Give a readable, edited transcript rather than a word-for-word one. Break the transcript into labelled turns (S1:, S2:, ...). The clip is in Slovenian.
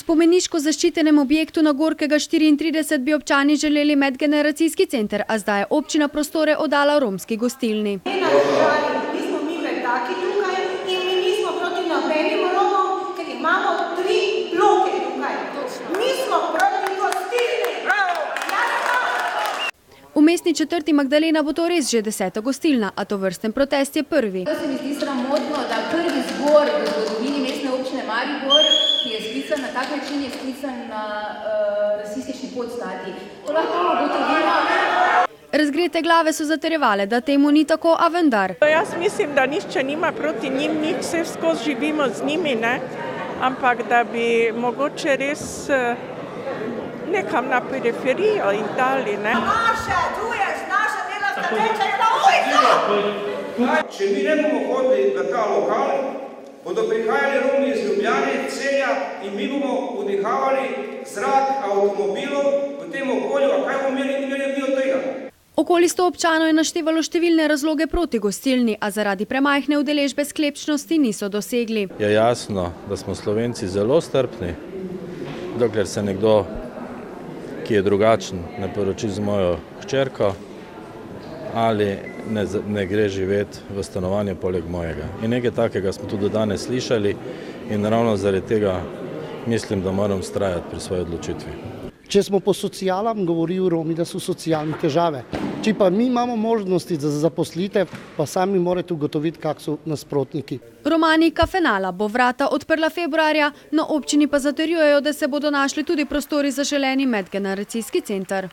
S1: spomeniško zaščitenem objektu na Gorkega 34 bi občani želeli medgeneracijski center, a zdaj je občina prostore oddala romski gostilni.
S2: Nismo mi taki tukaj in mi nismo proti nobenim Romom, ker imamo 3 bloke tukaj. Nismo proti gostilni.
S1: V mestni četrti Magdalena bo to res že 10. gostilna, a tovrsten protest je prvi.
S3: To se mi zdi sramotno, da prvi zbor v zgodovini mestne občine Maribor, ki je sklican na tak način, je sklican na rasistični podstati. To lahko ugotovimo.
S1: Razgrete glave so zatrjevale, da temu ni tako, a vendar.
S4: Jaz mislim, da nišče nima proti njim nič, vse skozi živimo z njimi, ne? Ampak da bi mogoče res nekam na periferijo in dali, ne?
S2: Naše, čuješ, naša delavska teče je na ulico!
S5: Če mi ne bomo hodili na ta lokal, bodo prihajali Romi iz Ljubljane, Celja in mi bomo vdihavali zrak avtomobilov v tem okolju, a kaj bomo imeli od tega?
S1: Okoli 100 občanov je naštevalo številne razloge proti gostilni, a zaradi premajhne udeležbe sklepčnosti niso dosegli.
S6: Je jasno, da smo Slovenci zelo strpni, dokler se nekdo, ki je drugačen, ne poroči z mojo hčerko ali ne gre živeti v stanovanje poleg mojega. In nekaj takega smo tudi danes slišali in ravno zaradi tega mislim, da moram vztrajati pri svoji odločitvi.
S7: Če smo po socialam, govorijo Romi, da so socialne težave. Če pa mi imamo možnosti za zaposlitev, pa sami morate ugotoviti, kak so nasprotniki.
S1: Romani Kafenala bo vrata odprla februarja, na občini pa zatrjujejo, da se bodo našli tudi prostori za želeni medgeneracijski center.